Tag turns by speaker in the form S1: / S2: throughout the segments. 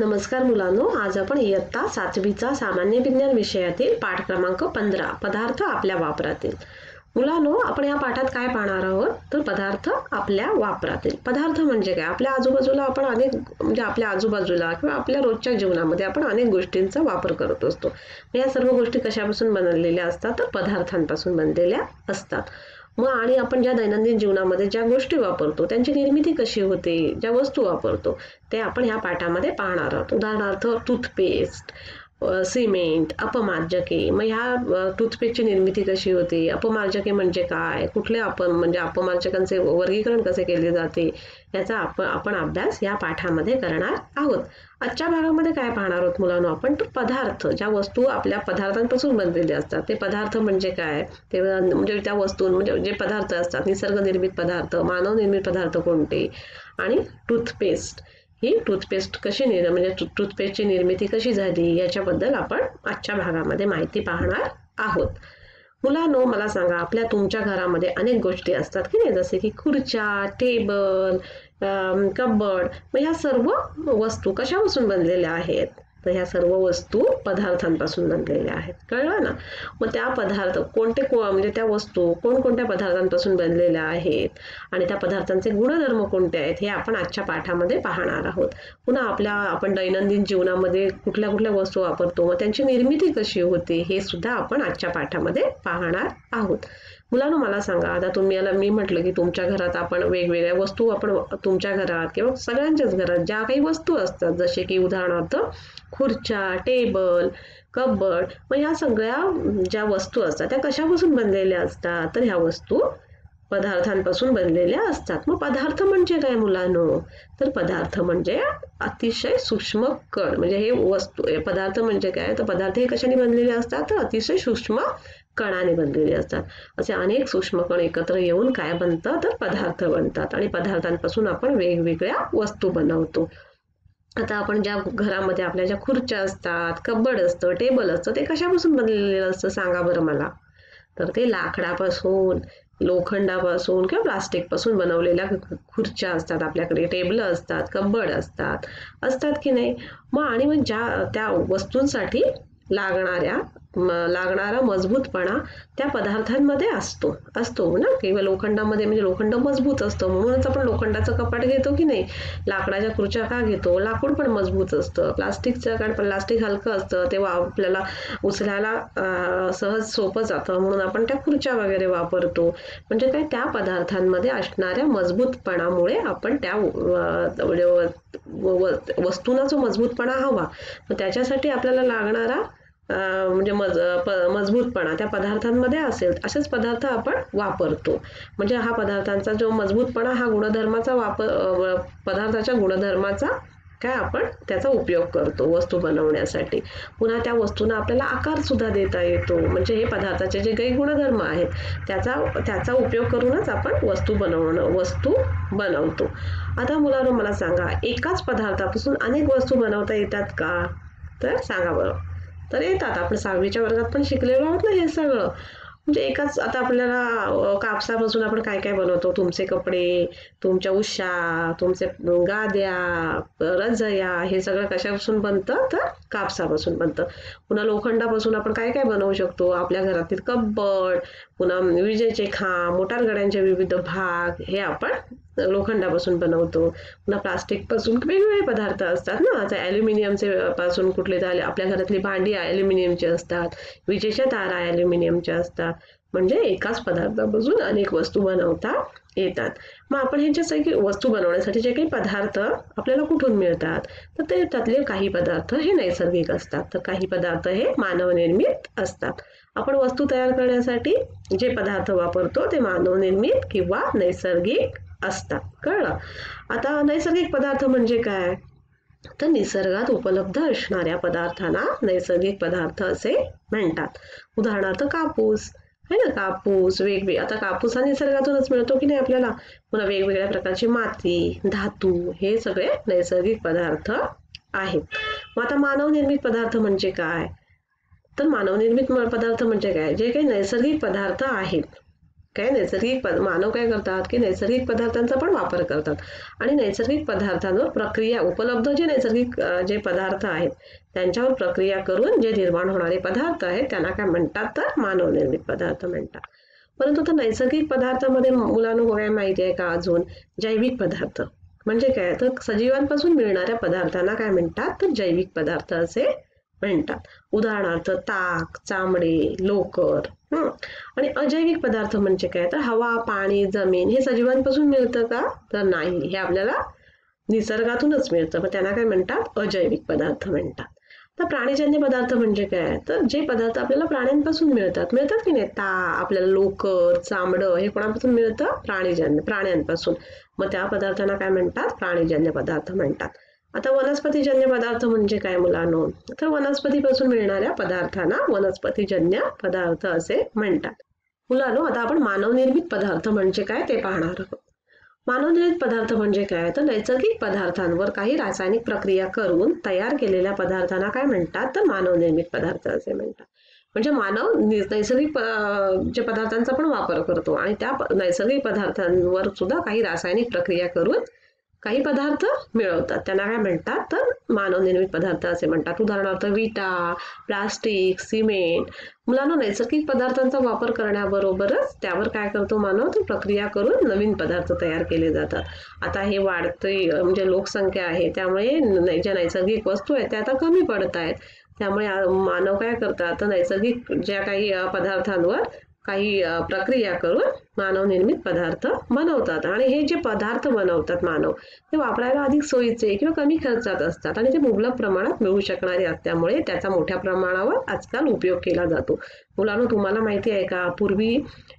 S1: नमस्कार मुलांनो, आज आपण इयत्ता 7वीचा सामान्य विज्ञान विषयातील पाठ क्रमांक 15 पदार्थ आपल्या वापरातील. मुलांनो, आपण या पाठात काय पाहणार आहोत तर पदार्थ आपल्या वापरातील. पदार्थ म्हणजे काय? आपल्या आजूबाजूला आपण आपल्या आजूबाजूला किंवा आपल्या रोजच्या जीवनामध्ये आपण अनेक गोष्टींचा वापर करत असतो. या सर्व गोष्टी कशापासून बनलेल्या असतात तर पदार्थांपासून बनलेल्या असतात. आणि आपण ज्या दैनंदिन जीवनामध्ये ज्या गोष्टी वापरतो त्यांची निर्मिती कशी होते, ज्या वस्तू वापरतो ते आपण ह्या पाठामध्ये पाहणार आहोत. उदाहरणार्थ टूथपेस्ट, सिमेंट, अपमार्जके. मग ह्या टूथपेस्टची निर्मिती कशी होते, अपमार्जके म्हणजे काय, कुठले अपमार्जकांचे वर्गीकरण कसे केले जाते याचा आपण अभ्यास या पाठामध्ये करणार आहोत. आजच्या भागामध्ये काय पाहणार आहोत मुलांनो आपण तर पदार्थ, ज्या वस्तू आपल्या पदार्थांपासून बनलेले असतात ते पदार्थ म्हणजे काय, ते म्हणजे त्या वस्तू म्हणजे जे पदार्थ असतात, निसर्गनिर्मित पदार्थ, मानवनिर्मित पदार्थ कोणते, आणि टूथपेस्ट ही टूथपेस्ट कशी टूथपेस्टची निर्मिती कशी झाली याच्याबद्दल आपण आजच्या भागामध्ये माहिती पाहणार आहोत. मुलांनो, मला सांगा, तुमच्या घरामध्ये अनेक गोष्टी असतात की नाही, जसे की खुर्च्या, टेबल, कबड. मग ह्या सर्व वस्तू कशापासून बनलेल्या आहेत तर ह्या सर्व वस्तू पदार्थांपासून बनलेल्या आहेत. कळलं ना? मग त्या पदार्थ त्या वस्तू कोणकोणत्या पदार्थांपासून बनलेल्या आहेत आणि त्या पदार्थांचे गुणधर्म कोणते आहेत हे आपण आजच्या पाठामध्ये पाहणार आहोत. पुन्हा आपण दैनंदिन जीवनामध्ये कुठल्या कुठल्या वस्तू वापरतो, मग त्यांची निर्मिती कशी होते हे सुद्धा आपण आजच्या पाठामध्ये पाहणार आहोत. मुलांनो, मला सांगा, आता मी म्हटलं की तुमच्या घरात आपण वेगवेगळ्या वस्तू, आपण तुमच्या घरात किंवा सगळ्यांच्याच घरात ज्या काही वस्तू असतात, जसे की उदाहरणार्थ खुर्च्या, टेबल, कबड. मग ह्या सगळ्या ज्या वस्तू असतात त्या कशापासून बनलेल्या असतात तर ह्या वस्तू पदार्थांपासून बनलेल्या असतात. मग पदार्थ म्हणजे काय मुलांनो तर पदार्थ म्हणजे अतिशय सूक्ष्म कण. म्हणजे हे पदार्थ म्हणजे काय तर पदार्थ हे कशाने बनलेले असतात तर अतिशय सूक्ष्म कणाने बनलेले असतात. असे अनेक सूक्ष्म कण एकत्र येऊन काय बनतात तर पदार्थ बनतात आणि पदार्थांपासून आपण वेगवेगळ्या वस्तू बनवतो. आता आपण ज्या घरामध्ये आपल्या ज्या खुर्च्या असतात, कबड असतं, टेबल असतं, ते कशापासून बनलेलं असतं सांगा बरं मला. तर ते लाकडापासून, लोखंडापासून किंवा प्लास्टिक पासून बनवलेल्या खुर्च्या असतात आपल्याकडे, टेबल असतात, कबड असतात की नाही. मग त्या वस्तूंसाठी लागणारा मजबूतपणा त्या पदार्थांमध्ये असतो ना. किंवा लोखंडामध्ये म्हणजे लोखंड मजबूत असतं म्हणूनच आपण लोखंडाचं कपाट घेतो की नाही. लाकडाच्या खुर्च्या का घेतो, लाकूड पण मजबूत असतं. प्लास्टिकचं कारण प्लास्टिक हलकं असतं तेव्हा आपल्याला उचलायला सहज सोपं जातं म्हणून आपण त्या खुर्च्या वगैरे वापरतो. म्हणजे काय, त्या पदार्थांमध्ये असणाऱ्या मजबूतपणामुळे आपण त्या वस्तूंना जो मजबूतपणा हवा मग त्याच्यासाठी आपल्याला लागणारा मजबूतपणा त्या पदार्थांमध्ये असेल असेच पदार्थ आपण वापरतो. म्हणजे हा पदार्थांचा जो मजबूतपणा हा पदार्थाच्या गुणधर्माचा काय आपण त्याचा उपयोग करतो वस्तू बनवण्यासाठी. पुन्हा त्या वस्तूंना आपल्याला आकार सुद्धा देता येतो. म्हणजे हे पदार्थाचे जे काही गुणधर्म आहेत त्याचा उपयोग करूनच आपण वस्तू बनवतो. आता मुलांनो, मला सांगा, एकाच पदार्थापासून अनेक वस्तू बनवता येतात का तर सांगा बरं. तर येतात. आपण 6वीच्या वर्गात पण शिकलेलो आहोत ना हे सगळं. म्हणजे आता आपल्याला कापसापासून आपण काय काय बनवतो, तुमचे कपडे, तुमच्या उशा, तुमचे गाद्या, रजया, हे सगळं कशापासून बनतं तर कापसापासून बनतं. पुन्हा लोखंडापासून आपण काय काय बनवू शकतो, आपल्या घरातील कबड, पुन्हा विजेचे खांब, मोटार गाड्यांचे विविध भाग हे आपण लोखंडापासून बनवतो. पुन्हा प्लास्टिक पासून वेगवेगळे पदार्थ असतात ना. आता ॲल्युमिनियमचे पासून कुठले झाले, आपल्या घरातली भांडी ॲल्युमिनियमची असतात, विजेच्या तारा ॲल्युमिनियमच्या असतात. म्हणजे एकाच पदार्थापासून अनेक वस्तू बनवता येतात. मग आपण ह्यांच्यासाठी वस्तू बनवण्यासाठी जे काही पदार्थ आपल्याला कुठून मिळतात तर त्यातले काही पदार्थ हे नैसर्गिक असतात तर काही पदार्थ हे मानवनिर्मित असतात. आपण वस्तू तयार करण्यासाठी जे पदार्थ वापरतो ते मानवनिर्मित किंवा नैसर्गिक असतात. कळलं? आता नैसर्गिक पदार्थ म्हणजे काय तर निसर्गात उपलब्ध असणाऱ्या पदार्थांना नैसर्गिक पदार्थ असे म्हणतात. उदाहरणार्थ कापूस आहे ना. कापूस आता कापूस हा निसर्गातूनच मिळतो की नाही आपल्याला. पुन्हा वेगवेगळ्या प्रकारची माती, धातू हे सगळे नैसर्गिक पदार्थ आहेत. मग आता मानवनिर्मित पदार्थ म्हणजे काय तर मानवनिर्मित पदार्थ म्हणजे काय, जे काही नैसर्गिक पदार्थ आहेत काय नैसर्गिक मानव काय करतात की नैसर्गिक पदार्थांचा पण वापर करतात आणि नैसर्गिक पदार्थांवर प्रक्रिया उपलब्ध जे नैसर्गिक जे पदार्थ आहेत त्यांच्यावर प्रक्रिया करून जे निर्माण होणारे पदार्थ आहेत त्यांना काय म्हणतात तर मानवनिर्मित पदार्थ म्हणतात. परंतु तर नैसर्गिक पदार्थामध्ये मुलांना काय माहिती आहे का अजून जैविक पदार्थ म्हणजे काय तर सजीवांपासून मिळणाऱ्या पदार्थांना काय म्हणतात तर जैविक पदार्थ असे म्हणतात. उदाहरणार्थ ताक, चामडे, लोकर. आणि अजैविक पदार्थ म्हणजे काय तर हवा, पाणी, जमीन हे सजीवांपासून मिळतं का तर नाही, हे आपल्याला निसर्गातूनच मिळतं, मग त्यांना काय म्हणतात अजैविक पदार्थ म्हणतात. तर प्राणीजन्य पदार्थ म्हणजे काय तर जे पदार्थ आपल्याला प्राण्यांपासून मिळतात की नाही, आपल्याला लोकर, चामडं हे कोणापासून मिळतं प्राण्यांपासून, मग त्या पदार्थांना काय म्हणतात प्राणीजन्य पदार्थ म्हणतात. आता वनस्पतीजन्य पदार्थ म्हणजे काय मुलांनो तर वनस्पतीपासून मिळणाऱ्या पदार्थांना वनस्पतीजन्य पदार्थ असे म्हणतात. मुलांनो आता आपण मानवनिर्मित पदार्थ म्हणजे काय ते पाहणार आहोत. मानवनिर्मित पदार्थ म्हणजे काय तर नैसर्गिक पदार्थांवर काही रासायनिक प्रक्रिया करून तयार केलेल्या पदार्थांना काय म्हणतात तर मानवनिर्मित पदार्थ असे म्हणतात. म्हणजे मानव नैसर्गिक जे पदार्थांचा पण वापर करतो आणि त्या नैसर्गिक पदार्थांवर सुद्धा काही रासायनिक प्रक्रिया करून काही पदार्थ मिळवतात, त्यांना काय म्हणतात तर मानवनिर्मित पदार्थ असे म्हणतात. उदाहरणार्थ विटा, प्लास्टिक, सिमेंट. मुलांना नैसर्गिक पदार्थांचा वापर करण्याबरोबरच त्यावर काय करतो मानव तर प्रक्रिया करून नवीन पदार्थ तयार केले जातात. आता हे वाढते म्हणजे लोकसंख्या आहे त्यामुळे ज्या नैसर्गिक वस्तू आहेत त्या आता कमी पडत आहेत, त्यामुळे मानव काय करतात तर नैसर्गिक ज्या काही पदार्थांवर काही प्रक्रिया करून मानवनिर्मित पदार्थ बनवतात. आणि हे जे पदार्थ बनवतात मानव ते वापरायला अधिक सोयीचे किंवा कमी खर्चात असतात आणि ते मुबलक प्रमाणात मिळू शकणारे असल्यामुळे त्याचा मोठ्या प्रमाणावर आजकाल उपयोग केला जातो. मुलांनो तुम्हाला माहिती आहे का पूर्वी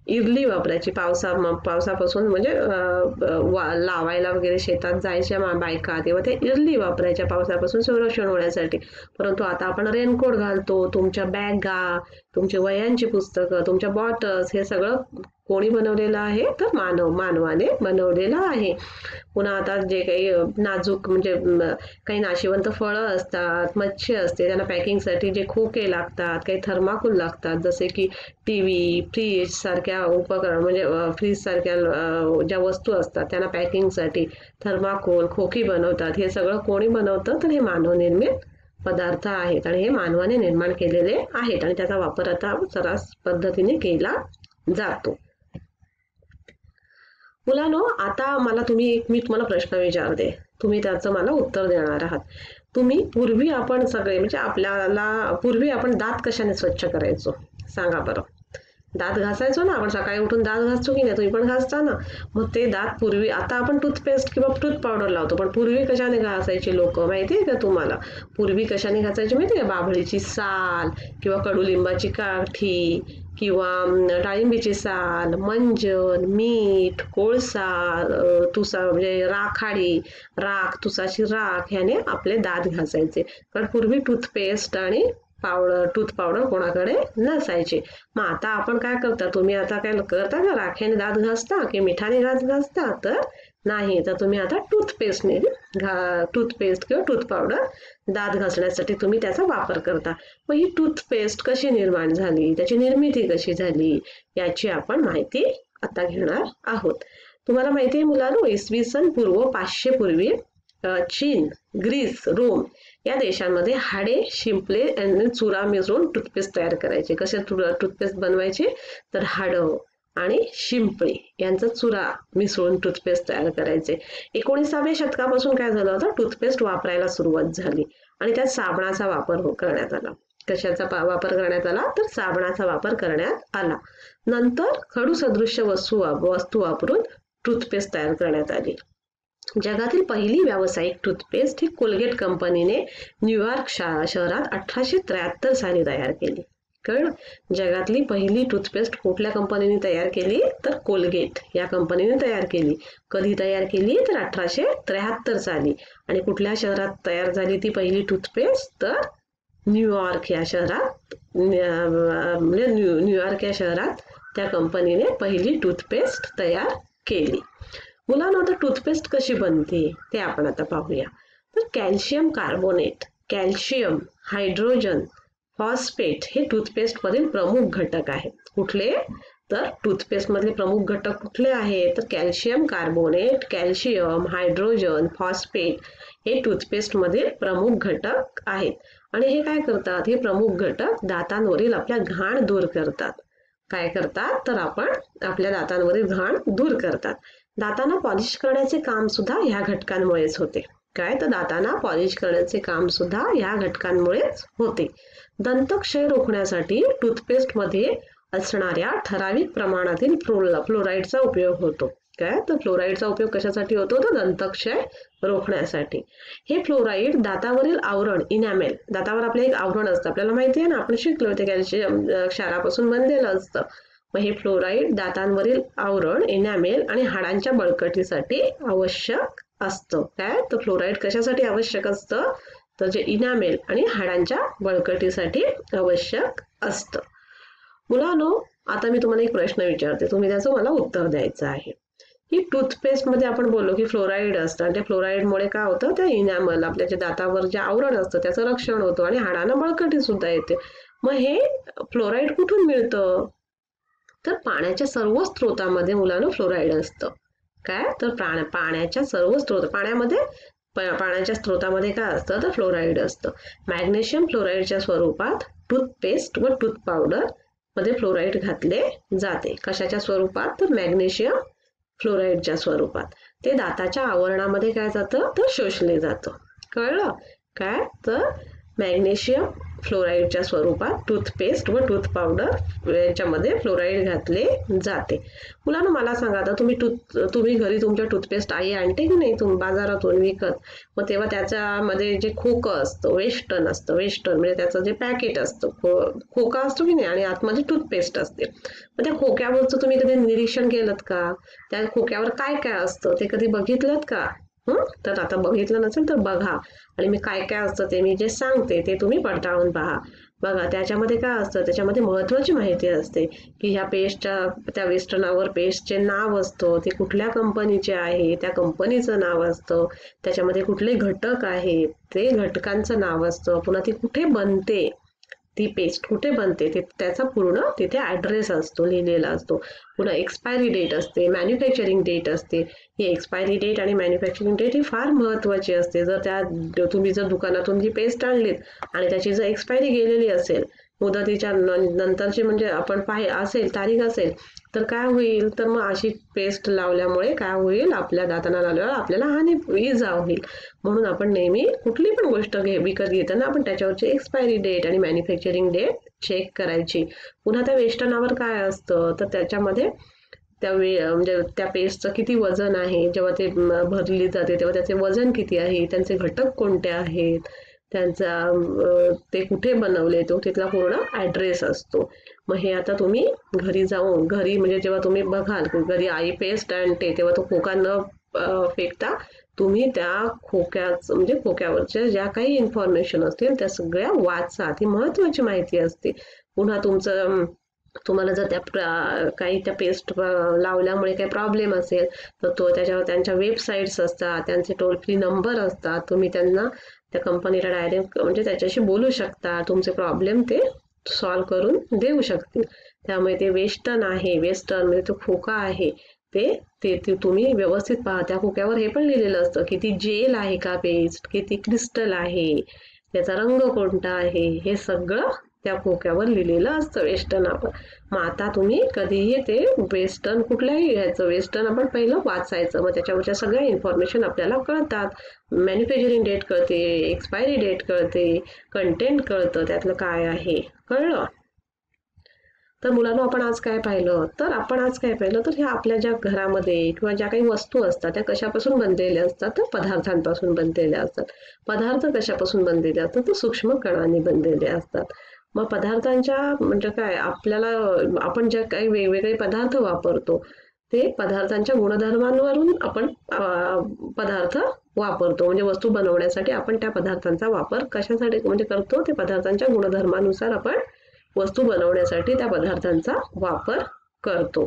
S1: इरली वापरायची पावसापासून म्हणजे लावायला वगैरे शेतात जायच्या बायका तेव्हा ते इरली वापरायच्या पावसापासून संरक्षण होण्यासाठी. परंतु आता आपण रेनकोट घालतो, तुमच्या बॅगा, तुमची वह्यांची पुस्तकं, तुमच्या बॉटल्स हे सगळं कोणी बनवलेलं आहे तर मानवाने बनवलेलं आहे. पुन्हा आता जे काही नाजूक म्हणजे काही नाशिवंत फळं असतात, मच्छी असते, त्यांना पॅकिंगसाठी जे खोके लागतात, काही थर्माकोल लागतात, जसे की टीव्ही, फ्रीज सारख्या उपकरण म्हणजे फ्रीज सारख्या ज्या वस्तू असतात त्यांना पॅकिंगसाठी थर्माकोल, खोकी बनवतात. हे सगळं कोणी बनवतं तर हे मानवनिर्मित पदार्थ आहेत आणि हे मानवाने निर्माण केलेले आहेत आणि त्याचा वापर आता सर्रास पद्धतीने केला जातो. मुलांनो आता मी तुम्हाला प्रश्न विचारते, तुम्ही त्याचं मला उत्तर देणार आहात. पूर्वी आपण सगळे म्हणजे पूर्वी आपण दात कशाने स्वच्छ करायचो सांगा बरं. दात घासायचो ना आपण, सकाळी उठून दात घासतो की नाही, तुम्ही पण घासता ना. मग ते दात पूर्वी, आता आपण टूथपेस्ट किंवा टूथ पावडर लावतो, पण पूर्वी कशाने घासायचे लोक माहिती आहे का तुम्हाला? पूर्वी कशाने घासायचे माहिती आहे? बाभळीची साल किंवा कडुलिंबाची काठी किंवा डाळिंबीची साल, मंजन, मीठ, कोळसा, तुसा म्हणजे राख, तुसाची राख ह्याने आपले दात घासायचे. कारण पूर्वी टूथपेस्ट आणि टूथ पावडर कोणाकडे नसायचे. मग आता आपण काय करता, तुम्ही आता काय करता का राखेने दात घासता की मिठाने दात घासता? तर नाही, तर तुम्ही आता टूथपेस्ट किंवा टूथ पावडर दात घासण्यासाठी तुम्ही त्याचा वापर करता. मग ही टूथपेस्ट कशी निर्माण झाली, त्याची निर्मिती कशी झाली याची आपण माहिती आता घेणार आहोत. तुम्हाला माहिती आहे मुलांनो, इसवी सन पूर्व 500 पूर्वी चीन, ग्रीस, रोम या देशांमध्ये हाडे, शिंपले आणि चुरा मिसळून टूथपेस्ट तयार करायचे. कसे टूथपेस्ट बनवायचे तर हाडं आणि शिंपळे यांचा चुरा मिसळून टूथपेस्ट तयार करायचे. 19व्या शतकापासून काय झालं होतं, टूथपेस्ट वापरायला सुरुवात झाली आणि त्यात साबणाचा वापर करण्यात आला. कशाचा वापर करण्यात आला तर साबणाचा वापर करण्यात आला. नंतर खडू सदृश्य वस्तू वापरून टूथपेस्ट तयार करण्यात आली. जगातील पहिली व्यावसायिक टूथपेस्ट ही कोलगेट कंपनीने न्यूयॉर्क शहरात 1873 साली तयार केली. कळलं? जगातली पहिली टूथपेस्ट कुठल्या कंपनीने तयार केली तर कोलगेट या कंपनीने तयार केली. कधी तयार केली तर 1873 साली. आणि कुठल्या शहरात तयार झाली ती पहिली टूथपेस्ट तर न्यूयॉर्क या शहरात, म्हणजे न्यूयॉर्क या शहरात त्या कंपनीने पहिली टूथपेस्ट तयार केली. मुलांना आता टूथपेस्ट कशी बनते ते आपण आता पाहूया. तर calcium carbonate, calcium, hydrogen, phosphate हे टूथपेस्ट मधील प्रमुख घटक आहेत. कुठले तर टूथपेस्ट मधले प्रमुख घटक कुठले आहेत तर calcium carbonate, calcium, hydrogen, phosphate हे टूथपेस्ट मध्ये प्रमुख घटक आहेत. आणि हे काय करतात, हे प्रमुख घटक दातांवरील आपल्या घाण दूर करतात. काय करतात तर आपल्या दातांवरील घाण दूर करतात. दातांना पॉलिश करण्याचे काम सुद्धा ह्या घटकांमुळेच होते. काय तर दातांना पॉलिश करण्याचे काम सुद्धा ह्या घटकांमुळेच होते. दंतक्षय रोखण्यासाठी टूथपेस्ट मध्ये असणाऱ्या ठराविक प्रमाणातील फ्लोराईडचा उपयोग होतो. काय तर फ्लोराईडचा उपयोग कशासाठी होतो तर दंतक्षय रोखण्यासाठी. हे फ्लोराईड दातावरील आवरण इनॅमेल, दातावर आपले एक आवरण असतं, आपल्याला माहिती आहे ना, आपण शिकलो ते कॅल्शियम क्षारापासून बनलेलं असतं. मग हे फ्लोराईड दातांवरील आवरण इनॅमेल आणि हाडांच्या बळकटीसाठी आवश्यक असतं. काय तर फ्लोराईड कशासाठी आवश्यक असतं तर जे इनॅमेल आणि हाडांच्या बळकटीसाठी आवश्यक असतं. मुलांनो, आता मी तुम्हाला एक प्रश्न विचारते, तुम्ही त्याचं मला उत्तर द्यायचं आहे. की टूथपेस्ट मध्ये आपण बोललो की फ्लोराईड असतं आणि त्या फ्लोराईडमुळे काय होतं, त्या इनॅमल आपल्या जे दातावर जे आवरण असतं त्याचं रक्षण होतं आणि हाडांना बळकटी सुद्धा येते. मग हे फ्लोराईड कुठून मिळतं तर पाण्याच्या सर्व स्त्रोतामध्ये मुलांना फ्लोराईड असतं. काय तर पाण्याच्या सर्व स्त्रोत पाण्याच्या स्त्रोतामध्ये काय असतं तर फ्लोराईड असतं. मॅग्नेशियम फ्लोराईडच्या स्वरूपात टूथपेस्ट व टूथ पावडर मध्ये फ्लोराईड घातले जाते. कशाच्या स्वरूपात तर मॅग्नेशियम फ्लोराईडच्या स्वरूपात. ते दाताच्या आवरणामध्ये काय जातं तर शोषले जातं. कळलं काय तर मॅग्नेशियम फ्लोराईडच्या स्वरूपात टूथपेस्ट व टूथ पावडर याच्यामध्ये फ्लोराईड घातले जाते. मुलांना मला सांगा, आता तुम्ही घरी तुमच्या टूथपेस्ट आई आणते की नाही तुम्ही बाजारातून विकत, मग तेव्हा त्याच्यामध्ये जे खोकं असतं वेस्टर्न म्हणजे त्याचं जे पॅकेट असतं खोका असतो की नाही आणि आतमध्ये टूथपेस्ट असते. मग त्या खोक्यावरचं तुम्ही कधी निरीक्षण केलं का, त्या खोक्यावर काय काय असतं ते कधी बघितलं का? तर आता बघितलं नसेल तर बघा आणि मी काय काय असतं ते मी जे सांगते ते तुम्ही पडताळून पहा. बघा त्याच्यामध्ये काय असतं, त्याच्यामध्ये महत्वाची माहिती असते की ह्या त्या वेस्टर्नावर पेस्टचे नाव असतं, ते कुठल्या कंपनीचे आहे त्या कंपनीचं नाव असतं, त्याच्यामध्ये कुठले घटक आहेत ते घटकांचं नाव असतं, पुन्हा ती कुठे बनते, ती पेस्ट कुठे बनते ते त्याचा पूर्ण तिथे ऍड्रेस असतो लिहिलेला असतो. पुन्हा एक्सपायरी डेट असते, मॅन्युफॅक्चरिंग डेट असते. ही एक्सपायरी डेट आणि मॅन्युफॅक्चरिंग डेट ही फार महत्वाची असते. तुम्ही जर दुकानातून जी पेस्ट आणलीत आणि त्याची जर एक्सपायरी गेलेली असेल, मुदतीच्या नंतरची म्हणजे आपण असेल तारीख असेल तर काय होईल तर मग अशी पेस्ट लावल्यामुळे काय होईल, आपल्या दातांना लावल्यावर आपल्याला इजा होईल. म्हणून आपण नेहमी कुठली पण गोष्ट विकत घेताना आपण त्याच्यावरची एक्सपायरी डेट आणि मॅन्युफॅक्चरिंग डेट चेक करायची. पुन्हा त्या वेस्टर्नावर काय असतं तर त्याच्यामध्ये म्हणजे त्या पेस्टचं किती वजन आहे, जेव्हा ते भरली जाते तेव्हा त्याचे वजन किती आहे, त्यांचे घटक कोणते आहेत, त्यांचा ते कुठे बनवले तो तिथला पूर्ण ऍड्रेस असतो. मग हे आता तुम्ही घरी म्हणजे जेव्हा तुम्ही बघाल घरी आई पेस्ट आणते तेव्हा तो खोका न फेकता तुम्ही त्या म्हणजे खोक्यावरच्या ज्या काही इन्फॉर्मेशन असतील त्या सगळ्या वाचा, ती महत्वाची माहिती असते. पुन्हा तुम्हाला जर त्या पेस्ट लावल्यामुळे काही प्रॉब्लेम असेल तर त्याच्यावर त्यांच्या वेबसाईट्स असतात, त्यांचे टोल फ्री नंबर असतात, तुम्ही त्यांना त्या कंपनीला डायरेक्ट म्हणजे त्याच्याशी बोलू शकता, तुमचे प्रॉब्लेम ते सॉल्व्ह करून देऊ शकतील. त्यामुळे ते वेस्टर्न म्हणजे तो खोका आहे ते तुम्ही व्यवस्थित पहा. त्या खोक्यावर हे पण लिहिलेलं असतं की ती जेल आहे का पेस्ट, की ती क्रिस्टल आहे, त्याचा रंग कोणता आहे, हे सगळं त्या खोक्यावर लिहिलेलं असतं वेस्टर्नावर. मग आता तुम्ही कधीही ते वेस्टर्न कुठल्याही घ्यायचं, वेस्टर्न आपण पहिलं वाचायचं, मग त्याच्यावरच्या सगळ्या इन्फॉर्मेशन आपल्याला कळतात. मॅन्युफॅक्चरिंग डेट कळते, एक्सपायरी डेट कळते, कंटेंट कळतं त्यातलं काय आहे. कळलं? तर मुलांना आपण आज काय पाहिलं तर ह्या आपल्या ज्या घरामध्ये किंवा ज्या काही वस्तू असतात त्या कशापासून बनलेल्या असतात तर पदार्थांपासून बनलेल्या असतात. पदार्थ कशापासून बनलेले असतात तर सूक्ष्म कणांनी बनलेले असतात. मग पदार्थांच्या म्हणजे काय आपण ज्या काही वेगवेगळे पदार्थ वापरतो ते पदार्थांच्या गुणधर्मांवरून आपण पदार्थ वापरतो. म्हणजे वस्तू बनवण्यासाठी आपण त्या पदार्थांचा वापर कशासाठी म्हणजे करतो, ते पदार्थांच्या गुणधर्मानुसार आपण वस्तू बनवण्यासाठी त्या पदार्थांचा वापर करतो.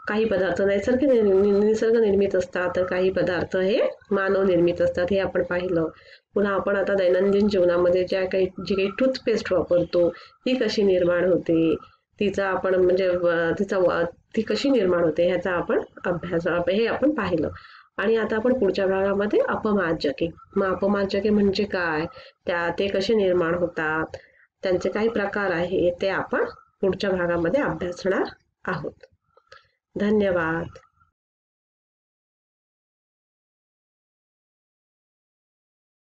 S1: काही पदार्थ निसर्ग निर्मित असतात तर काही पदार्थ हे मानव निर्मित असतात, हे आपण पाहिलं. पुन्हा आपण आता दैनंदिन जीवनामध्ये जी काही टूथपेस्ट वापरतो ती कशी निर्माण होते, तिचा आपण म्हणजे ती कशी निर्माण होते ह्याचा आपण अभ्यास हे आपण पाहिलं. आणि आता आपण पुढच्या भागामध्ये अपमार्जके. मग अपमार्जके म्हणजे काय, ते कसे निर्माण होतात, त्यांचे काही प्रकार आहे ते आपण पुढच्या भागामध्ये अभ्यासणार आहोत. धन्यवाद.